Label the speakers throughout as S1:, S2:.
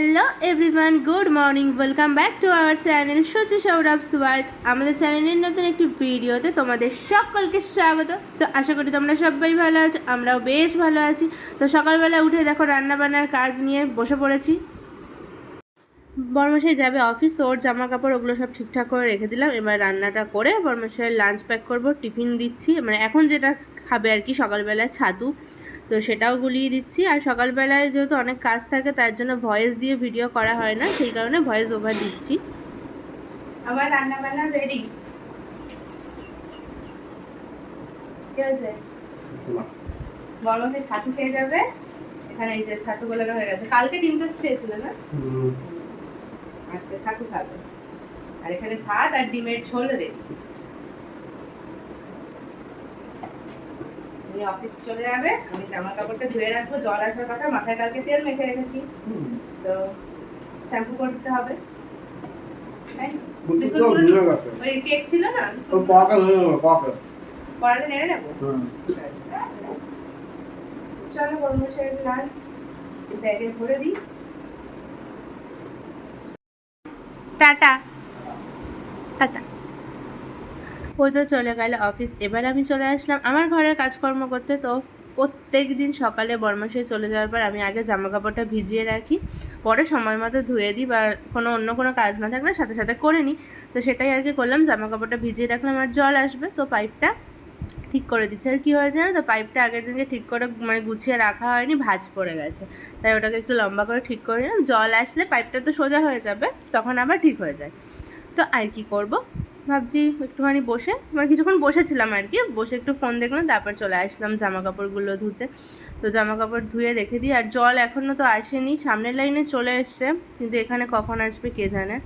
S1: Hello everyone, good morning, welcome back to our channel Sachi Saurabh's world. আমাদের চ্যানেলের নতুন একটি ভিডিওতে তোমাদের সকলকে স্বাগত। তো আশা করি তোমরা সবাই ভালো আছো, আমরাও বেশ ভালো আছি। তো সকালবেলা উঠে দেখো রান্নাবান্নার কাজ নিয়ে বসে পড়েছি। বর্মশাই যাবে অফিস, তো ওর জামা কাপড় ওগুলো সব ঠিকঠাক করে রেখে দিলাম। এবার রান্নাটা করে বর্মশাইয়ের লাঞ্চ প্যাক করব, টিফিন দিচ্ছি, মানে এখন যেটা খাবে আর কি, সকালবেলায় ছাতু, তো সেটাও গুলিয়ে দিচ্ছি। আর সকালবেলায় যেহেতু অনেক কাজ থাকে তার জন্য ভয়েস দিয়ে ভিডিও করা হয় না, সেই কারণে ভয়েস ওভার দিচ্ছি। আমার রান্না বান্না রেডি। ঠিক আছে, বর্মশাই ছাতু খেয়ে যাবে। এখানে এই যে ছাতু গোলানো হয়ে গেছে, কালকে ডিম টোস্ট খেয়েছিল না, আজকে ছাতু খাবে। আর এখানে ভাত আর ডিমের ঝোল রেডি। উনি অফিস চলে যাবে, আমি জামা কাপড়টা ধুয়ে রাখবো, জল আসার কথা, মাথায় কালকে তেল মেখে রেখেছি, তো শ্যাম্পু করতে হবে। ওই কেক ছিল না, পরাতে নেড়ে নেবো। চলো বর্মশাইয়ের লাঞ্চ ব্যাগে ভরে দিই। Tata tata. ওই তো চলে গেল অফিস। এবার আমি চলে আসলাম আমার ঘরের কাজকর্ম করতে। তো প্রত্যেক দিন সকালে বর্মশাই চলে যাওয়ার পর আমি আগে জামা কাপড়টা ভিজিয়ে রাখি, পরে সময় মতো ধুয়ে দিই, বা অন্য কোনো কাজ না থাকলে সাথে সাথে করে নিই। তো সেটাই আর কি করলাম, জামা কাপড়টা ভিজিয়ে রাখলাম। আর জল আসবে, তো পাইপটা ঠিক করে দিচ্ছে। আর কী হয়েছে না, তো পাইপটা আগের দিনকে ঠিক করে মানে গুছিয়ে রাখা হয়নি, ভাঁজ পড়ে গেছে, তাই ওটাকে একটু লম্বা করে ঠিক করে নিলাম। জল আসলে পাইপটা তো সোজা হয়ে যাবে, তখন আবার ঠিক হয়ে যায়। তো আর কি করব, ভাবছি একটুখানি বসে, মানে কিছুক্ষণ বসেছিলাম আর কি, বসে একটু ফোন দেখলাম, তারপর চলে আসলাম জামা কাপড়গুলো ধুতে। তো জামা কাপড় ধুয়ে রেখে দিই। আর জল এখনও তো আসেনি, সামনের লাইনে চলে এসছে, কিন্তু এখানে কখন আসবে কে জানে।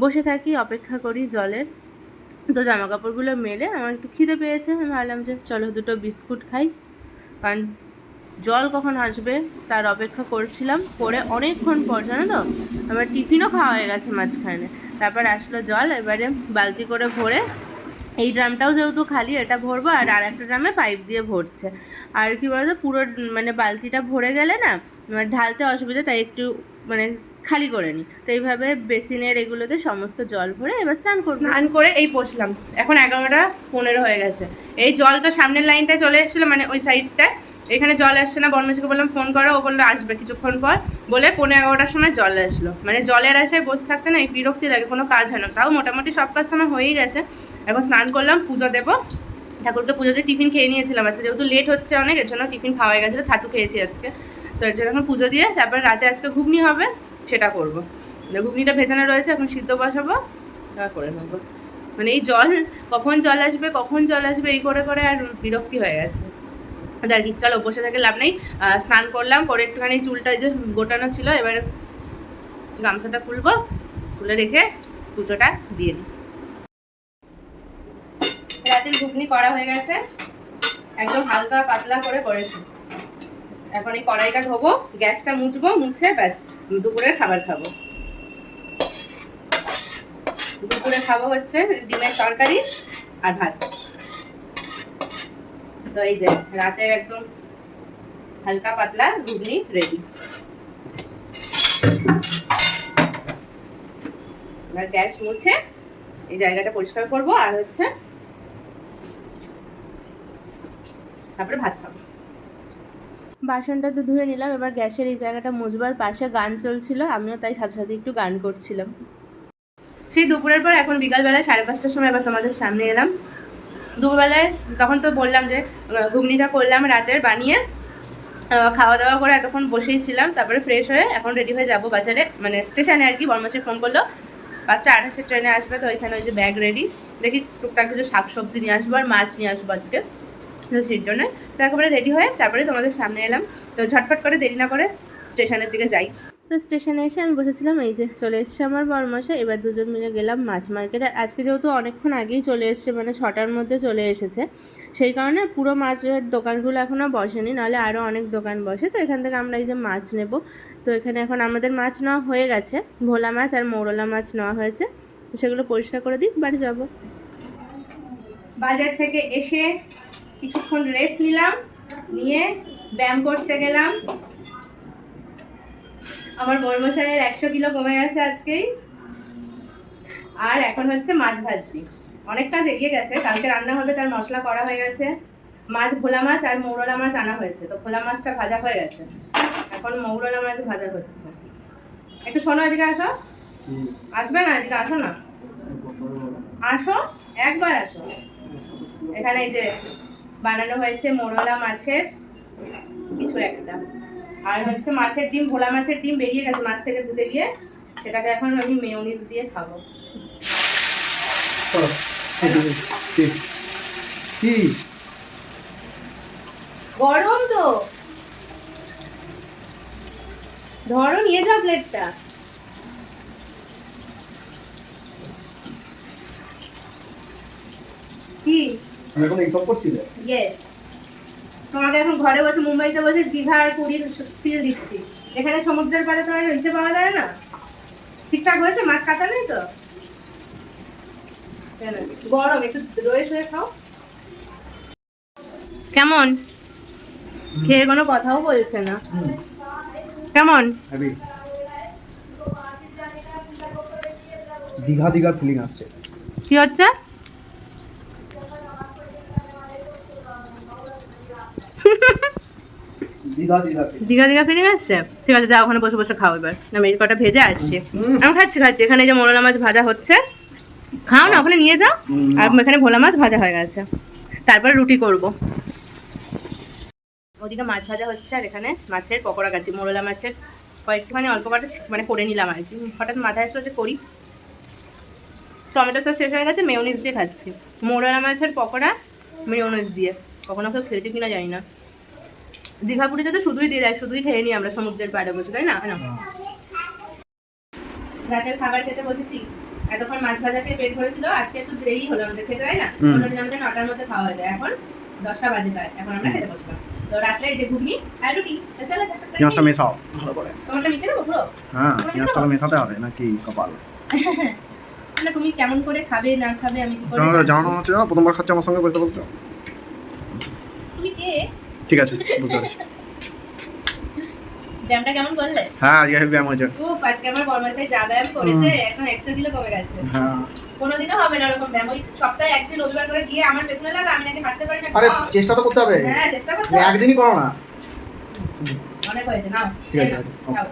S1: বসে থাকি, অপেক্ষা করি জলের। তো জামা কাপড়গুলো মেলে আমার একটু খিদে পেয়েছে, আমি ভাবলাম যে চলো দুটো বিস্কুট খাই, কারণ জল কখন আসবে তার অপেক্ষা করছিলাম। পরে অনেকক্ষণ পর জানো তো আমার টিফিনও খাওয়া হয়ে গেছে মাঝখানে, তারপর আসলো জল। এবারে বালতি করে ভরে, এই ড্রামটাও যেহেতু খালি, এটা ভরবো, আর একটা ড্রামে পাইপ দিয়ে ভরছে। আর কি বলতো, পুরো মানে বালতিটা ভরে গেলে না মানে ঢালতে অসুবিধা, তাই একটু মানে খালি করে নিই। তো এইভাবে বেসিনের এগুলোতে সমস্ত জল ভরে এবার স্নান করবো। স্নান করে এই বসলাম, এখন 11:15 হয়ে গেছে। এই জল তো সামনের লাইনটায় চলে এসেছিলো, মানে ওই সাইডটায়, এখানে জল আসছে না। বর্মশাইকে বললাম ফোন করো, ও বললো আসবে কিছুক্ষণ পর, বলে 11:15টার সময় জল আসলো। মানে জলের আশায় বসে থাকতে না এই বিরক্তি লাগে, কোনো কাজ হয় না। তাও মোটামুটি সব কাজ তো আমার হয়েই গেছে। এখন স্নান করলাম, পুজো দেবো, ঠাকুরকে পুজো দিয়ে টিফিন খেয়ে নিয়েছিলাম আজকে, যেহেতু লেট হচ্ছে অনেক, এর জন্য টিফিন খাওয়া হয়ে গেছিলো, ছাতু খেয়েছি আজকে। তো এর জন্য এখন পুজো দিয়ে তারপরে রাতে আজকে ঘুগনি হবে, সেটা করবো। ঘুগনিটা ভেজানো রয়েছে, এখন সিদ্ধ বসাবো, করে নেবো। মানে এই জল, কখন জল আসবে কখন জল আসবে এই করে করে আর বিরক্তি হয়ে গেছে। আর কি, চলো বসে থেকে লাভ নেই। স্নান করলাম, করে একটুখানি চুলটা যে গোটানো ছিল, এবার গামছাটা খুলবো, খুলে রেখে পুজোটা দিয়ে দিই। রাতের ঘুগনি করা হয়ে গেছে, একদম হালকা পাতলা করে করেছি। এখন এই কড়াইটা ধোবো, গ্যাসটা মুছবো, মুছে ব্যাস দুপুরের খাবার খাবো। দুপুরে খাবো হচ্ছে ডিমের তরকারি আর ভাত। তো এই যে রাতের একদম হালকা পাতলা ঘুগনি রেডি। এবার গ্যাস মুছে এই জায়গাটা পরিষ্কার করবো, আর হচ্ছে তারপরে ভাত খাবো। বাসনটা তো ধুয়ে নিলাম, এবার গ্যাসের এই জায়গাটা মুছবার, পাশে গান চলছিল, আমিও তাই সাথে সাথে একটু গান করছিলাম। সেই দুপুরের পর এখন বিকালবেলায় 5:30টার সময় এবার তোমাদের সামনে এলাম। দুপুরবেলায় তখন তো বললাম যে ঘুগনিটা করলাম রাতের বানিয়ে, খাওয়া দাওয়া করে এতক্ষণ বসেই ছিলাম, তারপরে ফ্রেশ হয়ে এখন রেডি হয়ে যাব বাজারে, মানে স্টেশনে আর কি। বর্মশাই ফোন করলো 5:28 ট্রেনে আসবে, তো ওইখানে ওই যে ব্যাগ রেডি, দেখি টুকটাক কিছু শাকসবজি নিয়ে আসবো আর মাছ নিয়ে আসবো আজকে, তো সেই জন্য। তো একেবারে রেডি হয়ে তারপরে তোমাদের সামনে এলাম। তো ঝটফট করে দেরি না করে স্টেশনের দিকে যাই। তো স্টেশনে এসে আমি বসেছিলাম, এই যে চলে এসছে আমার বর্মশাই। এবার দুজন মিলে গেলাম মাছ মার্কেটে। আজকে যেহেতু অনেকক্ষণ আগেই চলে এসছে, মানে 6টার মধ্যে চলে এসেছে, সেই কারণে পুরো মাছের দোকানগুলো এখনও বসেনি, নাহলে আরও অনেক দোকান বসে। তো এখান থেকে আমরা এই যে মাছ নেব। তো এখানে এখন আমাদের মাছ নেওয়া হয়ে গেছে, ভোলা মাছ আর মৌরলা মাছ নেওয়া হয়েছে। তো সেগুলো পরিষ্কার করে দিই, বাড়ি যাব। বাজার থেকে এসে কিছুক্ষণ রেস্ট নিলাম, নিয়ে ব্যায়াম করতে গেলাম। আমার বর্মশাইয়ের 100 কিলো কমে গেছে আজকেই। আর এখন হচ্ছে মাছ ভাজছি। অনেক কাজ এগিয়ে গেছে, কালকে রান্না হবে তার মশলা করা হয়ে গেছে। মাছ ভোলা মাছ আর মৌরলা মাছ আনা হয়েছে, তো ভোলা মাছটা ভাজা হয়ে গেছে, এখন মৌরলা মাছ ভাজা হচ্ছে। একটু শোনো, এদিকে আসো। আসবে না? এদিকে আসো না, আসো, একবার আসো। এখানে এই যে বানানো হয়েছে মৌরলা মাছের কিছু একটা, আর হচ্ছে মাছের ডিম, ভোলা মাছের ডিম বেরিয়ে গেছে মাছ থেকে ধুতে গিয়ে, সেটাকে এখন আমি মেয়োনিজ দিয়ে খাবো। গরম তো, ধরো নিয়ে যাও প্লেটটা। কি
S2: আমি এখন এইসব করছিলে?
S1: ইয়েস, তোমাকে এখন ঘরে বসে মুম্বাইতে বসে দীঘা আর পুরীর ফিল দিচ্ছি। এখানে সমুদ্রের পাড়ে তো আর নিতে পাওয়া যায় না। ঠিকঠাক হয়েছে? মাছ কাটা নেই তো? গরম, একটু রয়ে শুয়ে খাও। কেমন খেয়ে কোনো কথাও বলছে না। কেমন?
S2: দীঘা দীঘা ফিলিং আসছে।
S1: কি হচ্ছে?
S2: দীঘা দীঘা
S1: দীঘা দীঘা ফিলিং আসছে? ঠিক আছে, যাও ওখানে বসে বসে খাও। এবার আমি এই কটা ভেজে আসছি। আমি খাচ্ছি। এখানে এই যে মোরলা মাছ ভাজা হচ্ছে, খাও না, ওখানে নিয়ে যাও। আর এখানে ভোলা মাছ ভাজা হয়ে গেছে, তারপরে রুটি করব। ওদিকে মাছ ভাজা হচ্ছে, আর এখানে মাছের পকোড়া কাছি, মোরলা মাছের কয়েকটুখানি অল্প কটা মানে করে নিলাম আর কি। হঠাৎ মাথায় আসলো যে করি। টমেটো সস শেষ হয়ে গেছে, মেয়োনিজ দিয়ে খাচ্ছি। মোরলা মাছের পকোড়া মেয়োনিজ দিয়ে, কখনো কেউ খেয়েছে কিনা জানি না। দীঘাপুরিতে তো শুধুই দিয়ে দেয়, শুধুই খেয়ে নিই আমরা সমুদ্রের পাড়ে বসে, তাই না? রাতের খাবার খেতে বসেছি। এতক্ষণ মাছ ভাজা খেয়ে পেট ভরেছিল, আজকে একটু দেরি হলো আমাদের খেতে, তাই না? অন্যদিন আমাদের 9টার মধ্যে খাওয়া হয়ে যায়, এখন 10টা বাজে প্রায়, এখন আমরা খেতে বসলাম। তো রাত্রে এই যে ঘুগনি আর রুটি।
S2: পেঁয়াজটা মেশাও ভালো করে।
S1: তোমারটা মিশিয়ে দেবো পুরো?
S2: হ্যাঁ, পেঁয়াজটা মেশাতে হবে নাকি কপাল?
S1: না, তুমি কেমন করে খাবে না খাবে আমি কি করে
S2: জানানো হচ্ছে না, প্রথমবার খাচ্ছ আমার সঙ্গে বলতে বলছো।
S1: তুমি কে?
S2: ঠিক আছে, বুঝতে পারছি।
S1: ব্যায়ামটা কেমন করলে?
S2: হ্যাঁ, আজকে হেভি ব্যায়াম হয়েছে।
S1: ও, আজকে আমার বর্মাশাই যা ব্যায়াম করেছে, এখন 100 কিলো কমে গেছে।
S2: হ্যাঁ,
S1: কোনোদিনও হবে না এরকম ব্যায়াম। ওই সপ্তাহে একদিন রবিবার করে গিয়ে আমার পেছনে লাগা, আমি নাকি হাঁটতে পারি না।
S2: আরে চেষ্টা তো করতে হবে।
S1: হ্যাঁ, চেষ্টা করতে হবে।
S2: একদিনই করো না।
S1: অনেক হয়েছে, নাও
S2: ঠিক আছে,
S1: খাও।